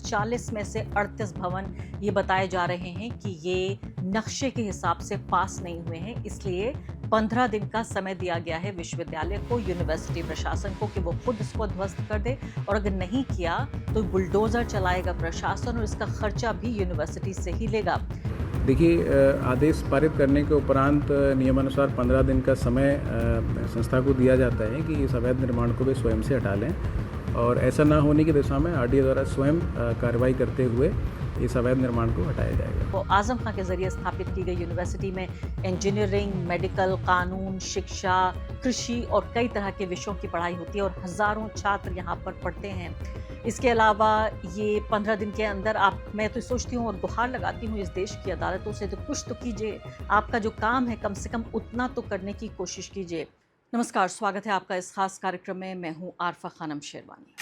40 में से 38 भवन ये बताए जा रहे हैं कि ये नक्शे के हिसाब से पास नहीं हुए हैं। इसलिए 15 दिन का समय दिया गया है विश्वविद्यालय को, यूनिवर्सिटी प्रशासन को कि वो खुद इसको ध्वस्त कर दे, और अगर नहीं किया तो बुलडोजर चलाएगा प्रशासन और इसका खर्चा भी यूनिवर्सिटी से ही लेगा। देखिए, आदेश पारित करने के उपरांत नियमानुसार 15 दिन का समय संस्था को दिया जाता है कि इस अवैध निर्माण को वे स्वयं से हटा लें, और ऐसा ना होने की दिशा में आरडीए द्वारा स्वयं कार्रवाई करते हुए इस अवैध निर्माण को हटाया जाएगा। तो आजम खां के जरिए स्थापित की गई यूनिवर्सिटी में इंजीनियरिंग, मेडिकल, कानून, शिक्षा, कृषि और कई तरह के विषयों की पढ़ाई होती है और हजारों छात्र यहाँ पर पढ़ते हैं। इसके अलावा ये 15 दिन के अंदर मैं तो सोचती हूँ और गुहार लगाती हूँ इस देश की अदालतों से, तो कुछ तो कीजिए। आपका जो काम है कम से कम उतना तो करने की कोशिश कीजिए। नमस्कार, स्वागत है आपका इस खास कार्यक्रम में। मैं हूँ आरफा खानम शेरवानी।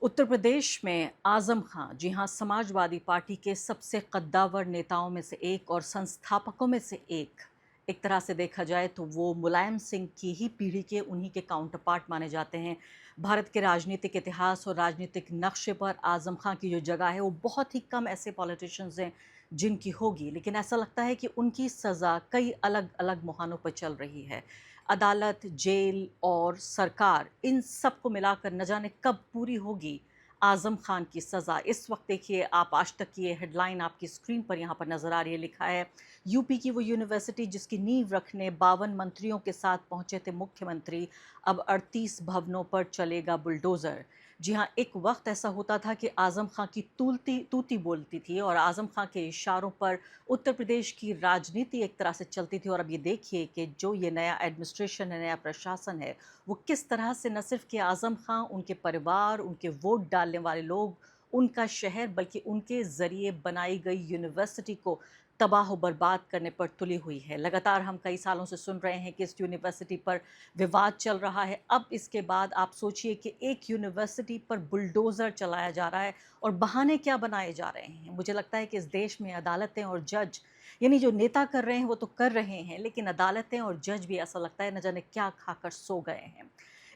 उत्तर प्रदेश में आजम खां, जी हाँ, समाजवादी पार्टी के सबसे कद्दावर नेताओं में से एक और संस्थापकों में से एक तरह से देखा जाए तो वो मुलायम सिंह की ही पीढ़ी के, उन्हीं के काउंटर पार्ट माने जाते हैं। भारत के राजनीतिक इतिहास और राजनीतिक नक्शे पर आजम खां की जो जगह है वो बहुत ही कम ऐसे पॉलिटिशियंस हैं जिनकी होगी, लेकिन ऐसा लगता है कि उनकी सज़ा कई अलग अलग मुहानों पर चल रही है। अदालत, जेल और सरकार, इन सब को मिलाकर न जाने कब पूरी होगी आजम खान की सज़ा। इस वक्त देखिए आप, आज तक की ये हेडलाइन आपकी स्क्रीन पर यहाँ पर नज़र आ रही है, लिखा है यूपी की वो यूनिवर्सिटी जिसकी नींव रखने 52 मंत्रियों के साथ पहुंचे थे मुख्यमंत्री, अब 38 भवनों पर चलेगा बुलडोज़र। जी हाँ, एक वक्त ऐसा होता था कि आजम खां की तूती बोलती थी और आजम खां के इशारों पर उत्तर प्रदेश की राजनीति एक तरह से चलती थी। और अब ये देखिए कि जो ये नया एडमिनिस्ट्रेशन है, नया प्रशासन है, वो किस तरह से न सिर्फ कि आजम खां, उनके परिवार, उनके वोट डालने वाले लोग, उनका शहर, बल्कि उनके ज़रिए बनाई गई यूनिवर्सिटी को तबाह व बर्बाद करने पर तुली हुई है। लगातार हम कई सालों से सुन रहे हैं कि इस यूनिवर्सिटी पर विवाद चल रहा है। अब इसके बाद आप सोचिए कि एक यूनिवर्सिटी पर बुलडोज़र चलाया जा रहा है और बहाने क्या बनाए जा रहे हैं। मुझे लगता है कि इस देश में अदालतें और जज, यानी जो नेता कर रहे हैं वो तो कर रहे हैं, लेकिन अदालतें और जज भी ऐसा लगता है न जाने क्या खाकर सो गए हैं।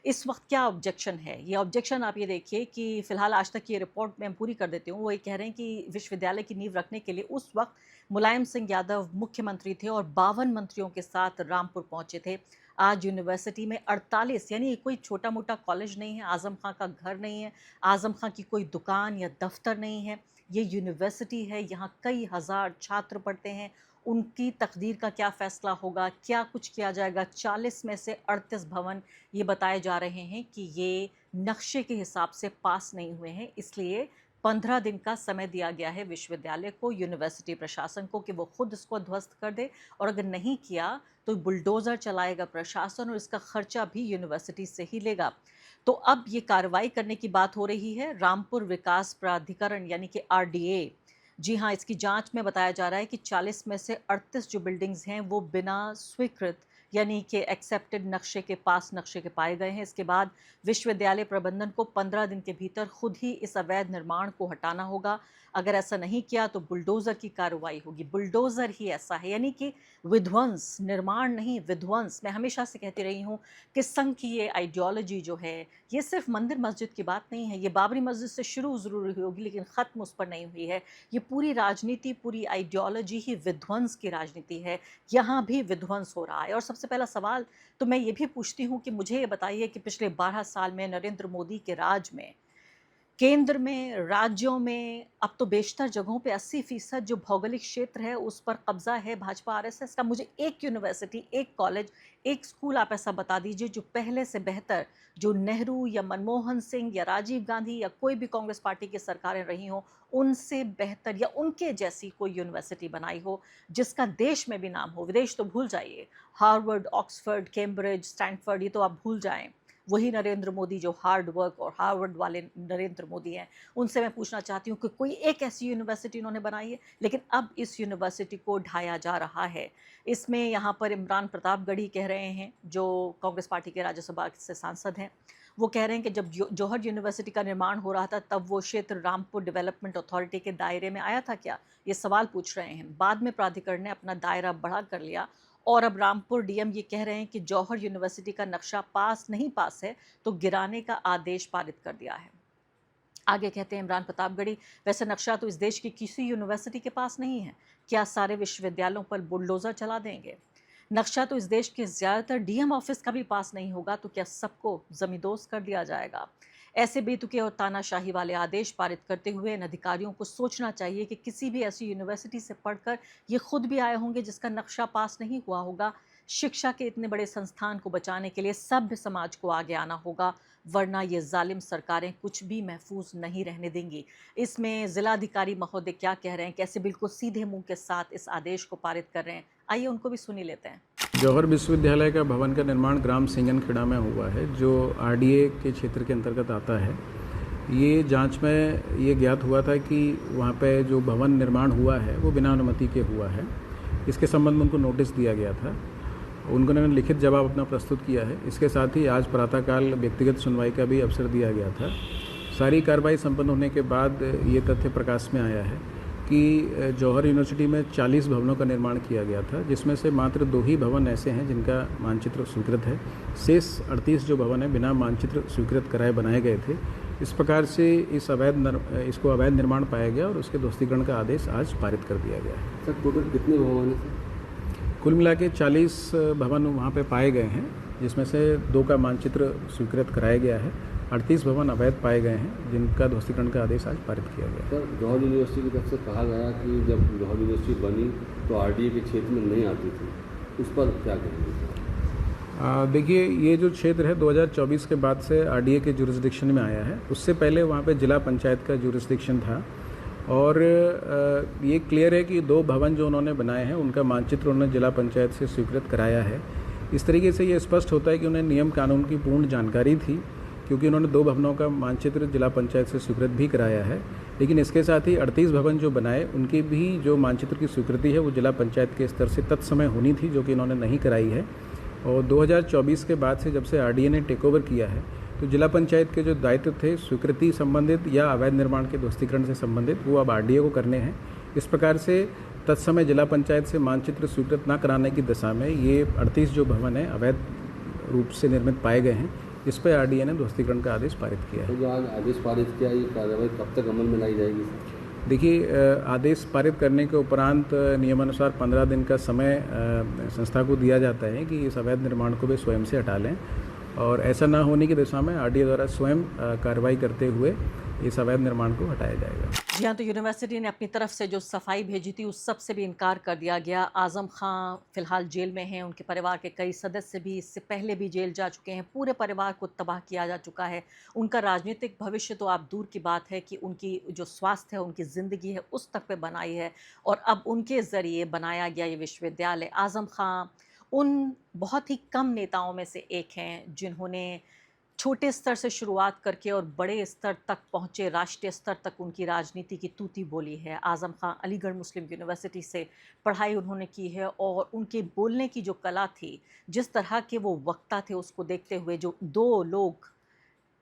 इस वक्त क्या ऑब्जेक्शन है? ये ऑब्जेक्शन आप ये देखिए कि फ़िलहाल आज तक की रिपोर्ट मैं पूरी कर देती हूँ। वो ये कह रहे हैं कि विश्वविद्यालय की नींव रखने के लिए उस वक्त मुलायम सिंह यादव मुख्यमंत्री थे और 52 मंत्रियों के साथ रामपुर पहुंचे थे। आज यूनिवर्सिटी में 48, यानी कोई छोटा मोटा कॉलेज नहीं है, आजम खां का घर नहीं है, आजम खां की कोई दुकान या दफ्तर नहीं है, ये यूनिवर्सिटी है। यहाँ कई हज़ार छात्र पढ़ते हैं। उनकी तकदीर का क्या फ़ैसला होगा, क्या कुछ किया जाएगा? 40 में से 38 भवन ये बताए जा रहे हैं कि ये नक्शे के हिसाब से पास नहीं हुए हैं। इसलिए 15 दिन का समय दिया गया है विश्वविद्यालय को, यूनिवर्सिटी प्रशासन को कि वो खुद इसको ध्वस्त कर दे, और अगर नहीं किया तो बुलडोज़र चलाएगा प्रशासन और इसका खर्चा भी यूनिवर्सिटी से ही लेगा। तो अब ये कार्रवाई करने की बात हो रही है। रामपुर विकास प्राधिकरण यानी कि आरडीए, जी हाँ, इसकी जांच में बताया जा रहा है कि 40 में से 38 जो बिल्डिंग्स हैं वो बिना स्वीकृत, यानी कि एक्सेप्टेड नक्शे के पाए गए हैं। इसके बाद विश्वविद्यालय प्रबंधन को 15 दिन के भीतर खुद ही इस अवैध निर्माण को हटाना होगा। अगर ऐसा नहीं किया तो बुलडोज़र की कार्रवाई होगी। बुलडोज़र ही ऐसा है, यानी कि विध्वंस, निर्माण नहीं विध्वंस। मैं हमेशा से कहती रही हूँ कि संघ की ये आइडियोलॉजी जो है, ये सिर्फ मंदिर मस्जिद की बात नहीं है। ये बाबरी मस्जिद से शुरू ज़रूर हुई होगी लेकिन ख़त्म उस पर नहीं हुई है। ये पूरी राजनीति, पूरी आइडियोलॉजी ही विध्वंस की राजनीति है। यहाँ भी विध्वंस हो रहा है। और सबसे पहला सवाल तो मैं ये भी पूछती हूँ कि मुझे ये बताइए कि पिछले 12 साल में नरेंद्र मोदी के राज में, केंद्र में, राज्यों में, अब तो बेशतर जगहों पे 80% जो भौगोलिक क्षेत्र है उस पर कब्जा है भाजपा आरएसएस का। मुझे एक यूनिवर्सिटी, एक कॉलेज, एक स्कूल आप ऐसा बता दीजिए जो पहले से बेहतर, जो नेहरू या मनमोहन सिंह या राजीव गांधी या कोई भी कांग्रेस पार्टी की सरकारें रही हों उनसे बेहतर या उनके जैसी कोई यूनिवर्सिटी बनाई हो जिसका देश में भी नाम हो। विदेश तो भूल जाइए, हार्वर्ड, ऑक्सफर्ड, कैम्ब्रिज, स्टैनफोर्ड, ये तो आप भूल जाएं। वही नरेंद्र मोदी जो हार्ड वर्क और हार्वर्ड वाले नरेंद्र मोदी हैं, उनसे मैं पूछना चाहती हूँ कि कोई एक ऐसी यूनिवर्सिटी उन्होंने बनाई है। लेकिन अब इस यूनिवर्सिटी को ढाया जा रहा है। इसमें यहाँ पर इमरान प्रतापगढ़ी कह रहे हैं, जो कांग्रेस पार्टी के राज्यसभा से सांसद हैं, वो कह रहे हैं कि जब जौहर यूनिवर्सिटी का निर्माण हो रहा था तब वो क्षेत्र रामपुर डेवलपमेंट अथॉरिटी के दायरे में आया था क्या? ये सवाल पूछ रहे हैं। बाद में प्राधिकरण ने अपना दायरा बढ़ा कर लिया और अब रामपुर डीएम ये कह रहे हैं कि जौहर यूनिवर्सिटी का नक्शा पास नहीं पास है तो गिराने का आदेश पारित कर दिया है। आगे कहते हैं इमरान प्रतापगढ़ी, वैसे नक्शा तो इस देश की किसी यूनिवर्सिटी के पास नहीं है, क्या सारे विश्वविद्यालयों पर बुलडोजर चला देंगे? नक्शा तो इस देश के ज्यादातर डीएम ऑफिस का भी पास नहीं होगा, तो क्या सबको जमींदोज कर दिया जाएगा? ऐसे बेतुके और तानाशाही वाले आदेश पारित करते हुए इन अधिकारियों को सोचना चाहिए कि किसी भी ऐसी यूनिवर्सिटी से पढ़कर ये खुद भी आए होंगे जिसका नक्शा पास नहीं हुआ होगा। शिक्षा के इतने बड़े संस्थान को बचाने के लिए सभ्य समाज को आगे आना होगा, वरना ये जालिम सरकारें कुछ भी महफूज नहीं रहने देंगी। इसमें जिलाधिकारी महोदय क्या कह रहे हैं, कैसे बिल्कुल सीधे मुंह के साथ इस आदेश को पारित कर रहे हैं, आइए उनको भी सुन ही लेते हैं। जौहर विश्वविद्यालय का भवन का निर्माण ग्राम सिंगनखेड़ा में हुआ है, जो आरडीए के क्षेत्र के अंतर्गत आता है। ये जांच में ये ज्ञात हुआ था कि वहाँ पे जो भवन निर्माण हुआ है वो बिना अनुमति के हुआ है। इसके संबंध में उनको नोटिस दिया गया था, उन्होंने लिखित जवाब अपना प्रस्तुत किया है। इसके साथ ही आज प्रातःकाल व्यक्तिगत सुनवाई का भी अवसर दिया गया था। सारी कार्रवाई संपन्न होने के बाद ये तथ्य प्रकाश में आया है कि जौहर यूनिवर्सिटी में 40 भवनों का निर्माण किया गया था, जिसमें से मात्र 2 ही भवन ऐसे हैं जिनका मानचित्र स्वीकृत है। शेष 38 जो भवन है बिना मानचित्र स्वीकृत कराए बनाए गए थे। इस प्रकार से इसको अवैध निर्माण पाया गया और उसके ध्वस्तीकरण का आदेश आज पारित कर दिया गया है। सर टोटल कितने भवन हैं? कुल मिला के 40 भवन वहाँ पे पाए गए हैं, जिसमें से 2 का मानचित्र स्वीकृत कराया गया है। 38 भवन अवैध पाए गए हैं जिनका ध्वस्तीकरण का आदेश आज पारित किया गया। सर जौहर यूनिवर्सिटी की तरफ से कहा गया कि जब जौहर यूनिवर्सिटी बनी तो आरडीए के क्षेत्र में नहीं आती थी, उस पर क्या कहेंगे सर? देखिए, ये जो क्षेत्र है 2024 के बाद से आरडीए के जुरिस्डिक्शन में आया है। उससे पहले वहाँ पे जिला पंचायत का जुरिस्डिक्शन था और ये क्लियर है कि 2 भवन जो उन्होंने बनाए हैं उनका मानचित्र उन्होंने जिला पंचायत से स्वीकृत कराया है। इस तरीके से ये स्पष्ट होता है कि उन्हें नियम कानून की पूर्ण जानकारी थी, क्योंकि उन्होंने 2 भवनों का मानचित्र जिला पंचायत से स्वीकृत भी कराया है। लेकिन इसके साथ ही 38 भवन जो बनाए उनकी भी जो मानचित्र की स्वीकृति है वो जिला पंचायत के स्तर से तत्समय होनी थी, जो कि इन्होंने नहीं कराई है। और 2024 के बाद से जब से आरडीए ने टेक ओवर किया है तो जिला पंचायत के जो दायित्व थे स्वीकृति संबंधित या अवैध निर्माण के ध्वस्तीकरण से संबंधित, वो अब आरडीए को करने हैं। इस प्रकार से तत्समय जिला पंचायत से मानचित्र स्वीकृत न कराने की दशा में ये 38 जो भवन है अवैध रूप से निर्मित पाए गए हैं। इस पर आरडीए ने ध्वस्तीकरण का आदेश पारित किया है। तो जो आज आदेश पारित किया, ये कार्रवाई कब तक अमल में लाई जाएगी? देखिए, आदेश पारित करने के उपरांत नियमानुसार 15 दिन का समय संस्था को दिया जाता है कि इस अवैध निर्माण को वे स्वयं से हटा लें, और ऐसा ना होने की दिशा में आरडीए द्वारा स्वयं कार्रवाई करते हुए इस अवैध निर्माण को हटाया जाएगा। जी हाँ, तो यूनिवर्सिटी ने अपनी तरफ से जो सफाई भेजी थी उस सब से भी इनकार कर दिया गया। आजम खां फिलहाल जेल में हैं, उनके परिवार के कई सदस्य भी इससे पहले भी जेल जा चुके हैं। पूरे परिवार को तबाह किया जा चुका है। उनका राजनीतिक भविष्य तो आप दूर की बात है कि उनकी जो स्वास्थ्य है, उनकी ज़िंदगी है, उस तक पे बनाई है, और अब उनके ज़रिए बनाया गया ये विश्वविद्यालय। आजम खां उन बहुत ही कम नेताओं में से एक हैं जिन्होंने छोटे स्तर से शुरुआत करके और बड़े स्तर तक पहुँचे, राष्ट्रीय स्तर तक उनकी राजनीति की तूती बोली है। आज़म खां अलीगढ़ मुस्लिम यूनिवर्सिटी से पढ़ाई उन्होंने की है, और उनके बोलने की जो कला थी, जिस तरह के वो वक्ता थे, उसको देखते हुए जो 2 लोग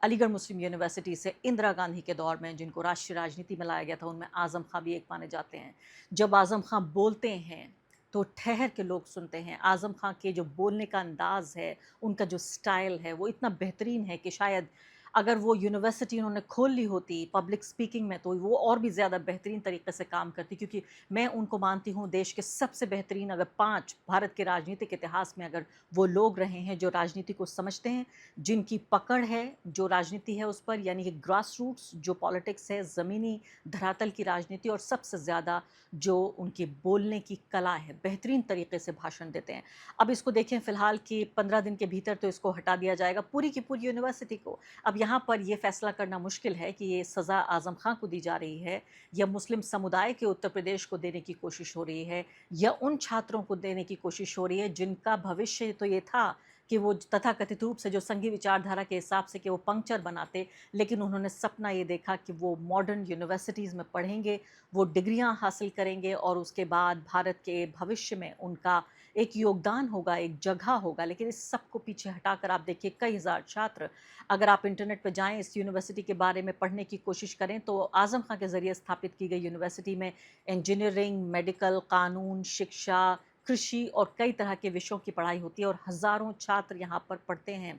अलीगढ़ मुस्लिम यूनिवर्सिटी से इंदिरा गांधी के दौर में जिनको राष्ट्रीय राजनीति में लाया गया था, उनमें आज़म खां भी एक माने जाते हैं। जब आज़म खां बोलते हैं तो ठहर के लोग सुनते हैं। आज़म खां के जो बोलने का अंदाज़ है, उनका जो स्टाइल है, वो इतना बेहतरीन है कि शायद अगर वो यूनिवर्सिटी उन्होंने खोल ली होती पब्लिक स्पीकिंग में, तो वो और भी ज़्यादा बेहतरीन तरीके से काम करती, क्योंकि मैं उनको मानती हूँ देश के सबसे बेहतरीन, अगर 5 भारत के राजनीतिक इतिहास में अगर वो लोग रहे हैं जो राजनीति को समझते हैं, जिनकी पकड़ है जो राजनीति है उस पर, यानी कि ग्रास रूट्स जो पॉलिटिक्स है, ज़मीनी धरातल की राजनीति, और सबसे ज़्यादा जो उनके बोलने की कला है, बेहतरीन तरीके से भाषण देते हैं। अब इसको देखें फ़िलहाल कि 15 दिन के भीतर तो इसको हटा दिया जाएगा पूरी की पूरी यूनिवर्सिटी को। अब यहाँ पर ये फैसला करना मुश्किल है कि ये सज़ा आज़म खां को दी जा रही है या मुस्लिम समुदाय के उत्तर प्रदेश को देने की कोशिश हो रही है, या उन छात्रों को देने की कोशिश हो रही है जिनका भविष्य तो ये था कि वो तथाकथित रूप से जो संघी विचारधारा के हिसाब से कि वो पंक्चर बनाते, लेकिन उन्होंने सपना ये देखा कि वो मॉडर्न यूनिवर्सिटीज़ में पढ़ेंगे, वो डिग्रियां हासिल करेंगे, और उसके बाद भारत के भविष्य में उनका एक योगदान होगा, एक जगह होगा। लेकिन इस सब को पीछे हटाकर आप देखिए कई हज़ार छात्र, अगर आप इंटरनेट पर जाएं, इस यूनिवर्सिटी के बारे में पढ़ने की कोशिश करें, तो आज़म खां के ज़रिए स्थापित की गई यूनिवर्सिटी में इंजीनियरिंग, मेडिकल, कानून, शिक्षा, कृषि और कई तरह के विषयों की पढ़ाई होती है, और हज़ारों छात्र यहाँ पर पढ़ते हैं।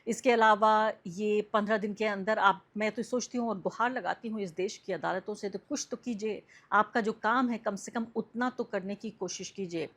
इसके अलावा ये 15 दिन के अंदर आप, मैं तो सोचती हूँ और गुहार लगाती हूँ इस देश की अदालतों से, तो कुछ तो कीजिए। आपका जो काम है कम से कम उतना तो करने की कोशिश कीजिए।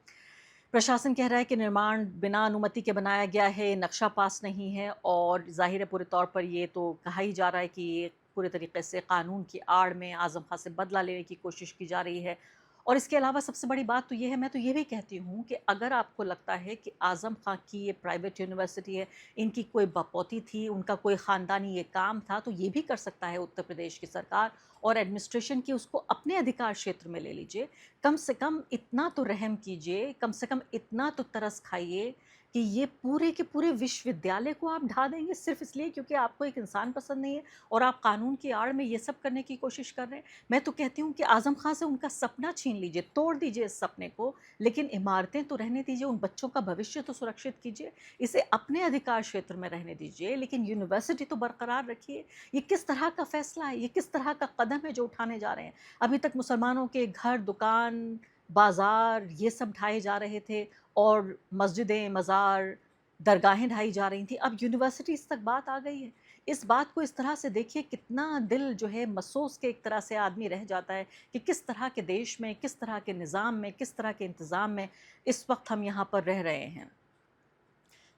प्रशासन कह रहा है कि निर्माण बिना अनुमति के बनाया गया है, नक्शा पास नहीं है, और जाहिर है पूरे तौर पर ये तो कहा ही जा रहा है कि ये पूरे तरीके से कानून की आड़ में आज़म खां से बदला लेने की कोशिश की जा रही है। और इसके अलावा सबसे बड़ी बात तो ये है, मैं तो ये भी कहती हूँ कि अगर आपको लगता है कि आज़म खां की ये प्राइवेट यूनिवर्सिटी है, इनकी कोई बपौती थी, उनका कोई ख़ानदानी ये काम था, तो ये भी कर सकता है उत्तर प्रदेश की सरकार और एडमिनिस्ट्रेशन की, उसको अपने अधिकार क्षेत्र में ले लीजिए। कम से कम इतना तो रहम कीजिए, कम से कम इतना तो तरस खाइए कि ये पूरे के पूरे विश्वविद्यालय को आप ढा देंगे सिर्फ इसलिए क्योंकि आपको एक इंसान पसंद नहीं है और आप कानून की आड़ में ये सब करने की कोशिश कर रहे हैं। मैं तो कहती हूँ कि आज़म खां से उनका सपना छीन लीजिए, तोड़ दीजिए इस सपने को, लेकिन इमारतें तो रहने दीजिए, उन बच्चों का भविष्य तो सुरक्षित कीजिए, इसे अपने अधिकार क्षेत्र में रहने दीजिए, लेकिन यूनिवर्सिटी तो बरकरार रखिए। ये किस तरह का फैसला है, ये किस तरह का कदम है जो उठाने जा रहे हैं? अभी तक मुसलमानों के घर, दुकान, बाज़ार ये सब ढाए जा रहे थे और मस्जिदें, मज़ार, दरगाहें ढाई जा रही थी। अब यूनिवर्सिटीज़ तक बात आ गई है। इस बात को इस तरह से देखिए, कितना दिल जो है मसोस के एक तरह से आदमी रह जाता है कि किस तरह के देश में, किस तरह के निज़ाम में, किस तरह के इंतज़ाम में इस वक्त हम यहाँ पर रह रहे हैं।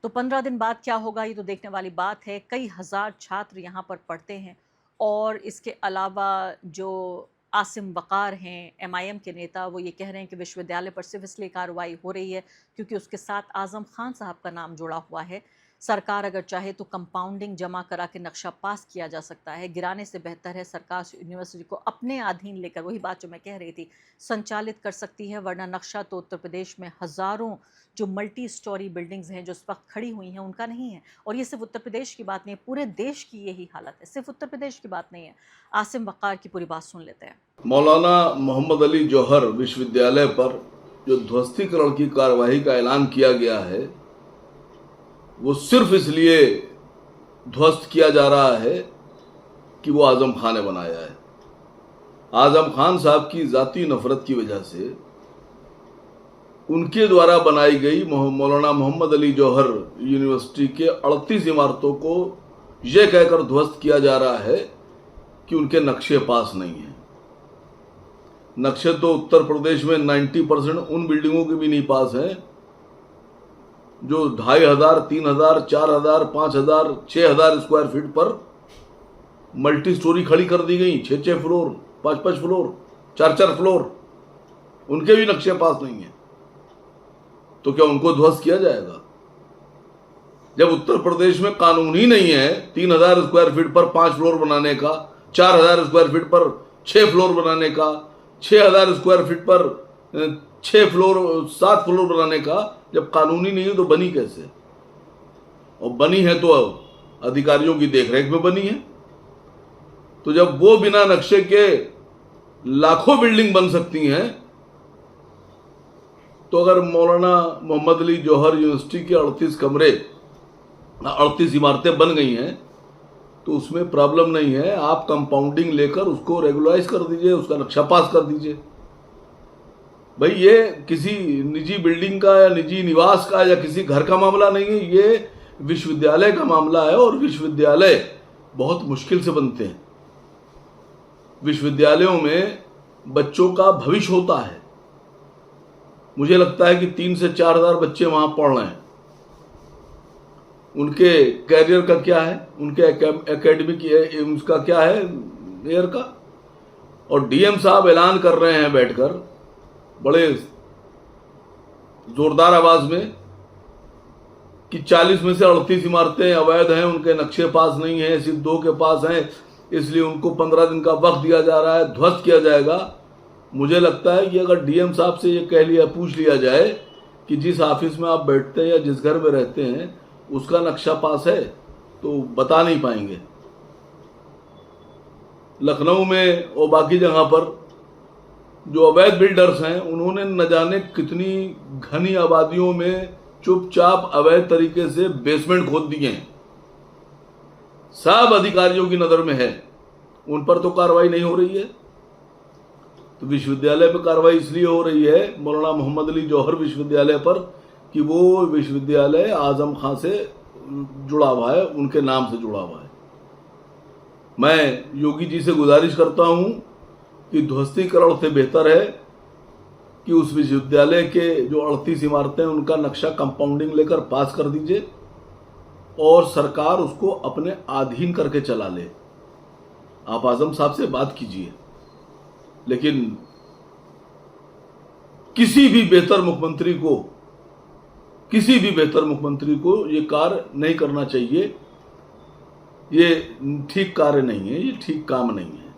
तो 15 दिन बाद क्या होगा ये तो देखने वाली बात है। कई हज़ार छात्र यहाँ पर पढ़ते हैं और इसके अलावा जो आसिम वक़ार हैं, MIM के नेता, वो ये कह रहे हैं कि विश्वविद्यालय पर सिर्फ इसलिए कार्रवाई हो रही है क्योंकि उसके साथ आज़म खान साहब का नाम जुड़ा हुआ है। सरकार अगर चाहे तो कंपाउंडिंग जमा करा के नक्शा पास किया जा सकता है। गिराने से बेहतर है सरकार यूनिवर्सिटी को अपने अधीन लेकर, वही बात जो मैं कह रही थी, संचालित कर सकती है, वरना नक्शा तो उत्तर प्रदेश में हज़ारों जो मल्टी स्टोरी बिल्डिंग्स हैं जो इस वक्त खड़ी हुई हैं उनका नहीं है। और ये सिर्फ उत्तर प्रदेश की बात नहीं है, पूरे देश की यही हालत है, सिर्फ उत्तर प्रदेश की बात नहीं है। आसिम वक़ार की पूरी बात सुन लेते हैं। मौलाना मोहम्मद अली जौहर विश्वविद्यालय पर जो ध्वस्तीकरण की कार्यवाही का ऐलान किया गया है वो सिर्फ इसलिए ध्वस्त किया जा रहा है कि वो आज़म खान ने बनाया है। आज़म खान साहब की ज़ाती नफरत की वजह से उनके द्वारा बनाई गई मौलाना मोहम्मद अली जौहर यूनिवर्सिटी के 38 इमारतों को यह कहकर ध्वस्त किया जा रहा है कि उनके नक्शे पास नहीं हैं। नक्शे तो उत्तर प्रदेश में 90% उन बिल्डिंगों के भी नहीं पास हैं जो 2500, 3000, 4000, 5000, 6000 स्क्वायर फीट पर मल्टी स्टोरी खड़ी कर दी गई, 6-6 फ्लोर, 5-5 फ्लोर, 4-4 फ्लोर, उनके भी नक्शे पास नहीं है। तो क्या उनको ध्वस्त किया जाएगा? जब उत्तर प्रदेश में कानून ही नहीं है 3000 स्क्वायर फीट पर 5 फ्लोर बनाने का, 4000 स्क्वायर फीट पर 6 फ्लोर बनाने का, 6000 स्क्वायर फीट पर 7 फ्लोर बनाने का, जब कानूनी नहीं है तो बनी कैसे? और बनी है तो अधिकारियों की देखरेख में बनी है। तो जब वो बिना नक्शे के लाखों बिल्डिंग बन सकती हैं, तो अगर मौलाना मोहम्मद अली जौहर यूनिवर्सिटी के 38 इमारतें बन गई हैं तो उसमें प्रॉब्लम नहीं है। आप कंपाउंडिंग लेकर उसको रेगुलराइज कर दीजिए, उसका नक्शा पास कर दीजिए। भाई ये किसी निजी बिल्डिंग का या निजी निवास का या किसी घर का मामला नहीं है, ये विश्वविद्यालय का मामला है और विश्वविद्यालय बहुत मुश्किल से बनते हैं। विश्वविद्यालयों में बच्चों का भविष्य होता है। मुझे लगता है कि 3 से 4 हजार बच्चे वहां पढ़ रहे हैं। उनके कैरियर का क्या है, उनके एकेडमिक उसका क्या है ईयर का। और DM साहब ऐलान कर रहे हैं बैठकर बड़े जोरदार आवाज में कि 40 में से 38 इमारतें अवैध हैं, उनके नक्शे पास नहीं हैं, सिर्फ 2 के पास हैं, इसलिए उनको 15 दिन का वक्त दिया जा रहा है, ध्वस्त किया जाएगा। मुझे लगता है कि अगर DM साहब से ये पूछ लिया जाए कि जिस ऑफिस में आप बैठते हैं या जिस घर में रहते हैं उसका नक्शा पास है, तो बता नहीं पाएंगे। लखनऊ में और बाकी जगह पर जो अवैध बिल्डर्स हैं उन्होंने न जाने कितनी घनी आबादियों में चुपचाप अवैध तरीके से बेसमेंट खोद दिए हैं। सब अधिकारियों की नजर में है, उन पर तो कार्रवाई नहीं हो रही है। तो विश्वविद्यालय पर कार्रवाई इसलिए हो रही है मौलाना मोहम्मद अली जौहर विश्वविद्यालय पर कि वो विश्वविद्यालय आज़म खां से जुड़ा हुआ है, उनके नाम से जुड़ा हुआ है। मैं योगी जी से गुजारिश करता हूं कि ध्वस्तीकरण से बेहतर है कि उस विश्वविद्यालय के जो 38 इमारतें हैं उनका नक्शा कंपाउंडिंग लेकर पास कर दीजिए और सरकार उसको अपने अधीन करके चला ले। आप आजम साहब से बात कीजिए, लेकिन किसी भी बेहतर मुख्यमंत्री को ये कार्य नहीं करना चाहिए। ये ठीक कार्य नहीं है, ये ठीक काम नहीं है।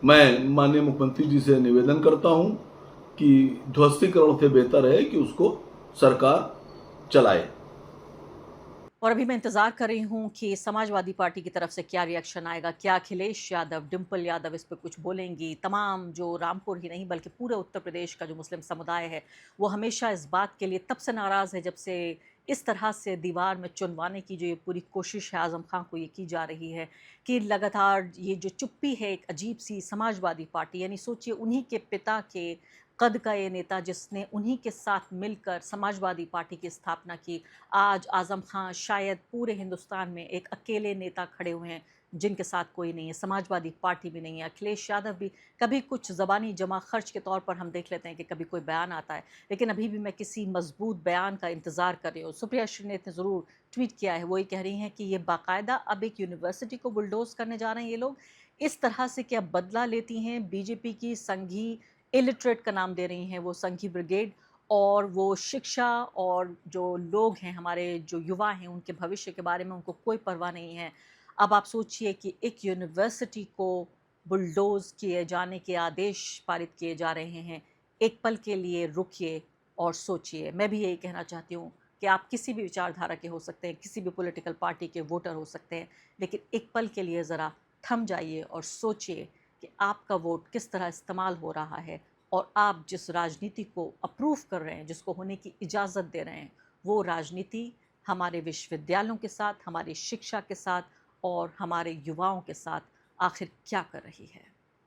मैं माननीय मुख्यमंत्री जी से निवेदन करता हूं कि ध्वस्तीकरण से बेहतर है कि उसको सरकार चलाए। और अभी मैं इंतजार कर रही हूँ कि समाजवादी पार्टी की तरफ से क्या रिएक्शन आएगा। क्या अखिलेश यादव, डिम्पल यादव इस पर कुछ बोलेंगी? तमाम जो रामपुर ही नहीं बल्कि पूरे उत्तर प्रदेश का जो मुस्लिम समुदाय है वो हमेशा इस बात के लिए तब से नाराज़ है जब से इस तरह से दीवार में चुनवाने की जो ये पूरी कोशिश है आज़म खां को ये की जा रही है कि लगातार ये जो चुप्पी है एक अजीब सी समाजवादी पार्टी, यानी सोचिए उन्हीं के पिता के कद का ये नेता जिसने उन्हीं के साथ मिलकर समाजवादी पार्टी की स्थापना की, आज आज़म खां शायद पूरे हिंदुस्तान में एक अकेले नेता खड़े हुए हैं जिनके साथ कोई नहीं है, समाजवादी पार्टी भी नहीं है। अखिलेश यादव भी कभी कुछ ज़बानी जमा खर्च के तौर पर हम देख लेते हैं कि कभी कोई बयान आता है, लेकिन अभी भी मैं किसी मजबूत बयान का इंतज़ार कर रही हूँ। सुप्रिया श्रीनेत ने ज़रूर ट्वीट किया है, वो ये कह रही हैं कि ये बाकायदा अब एक यूनिवर्सिटी को बुलडोज करने जा रहे हैं ये लोग। इस तरह से क्या बदला लेती हैं बीजेपी की संघी इलिटरेट का नाम दे रही हैं वो संघी ब्रिगेड, और वो शिक्षा और जो लोग हैं हमारे जो युवा हैं उनके भविष्य के बारे में उनको कोई परवाह नहीं है। अब आप सोचिए कि एक यूनिवर्सिटी को बुलडोज किए जाने के आदेश पारित किए जा रहे हैं। एक पल के लिए रुकिए और सोचिए। मैं भी यही कहना चाहती हूँ कि आप किसी भी विचारधारा के हो सकते हैं, किसी भी पॉलिटिकल पार्टी के वोटर हो सकते हैं, लेकिन एक पल के लिए ज़रा थम जाइए और सोचिए कि आपका वोट किस तरह इस्तेमाल हो रहा है और आप जिस राजनीति को अप्रूव कर रहे हैं, जिसको होने की इजाज़त दे रहे हैं, वो राजनीति हमारे विश्वविद्यालयों के साथ, हमारी शिक्षा के साथ और हमारे युवाओं के साथ आखिर क्या कर रही है।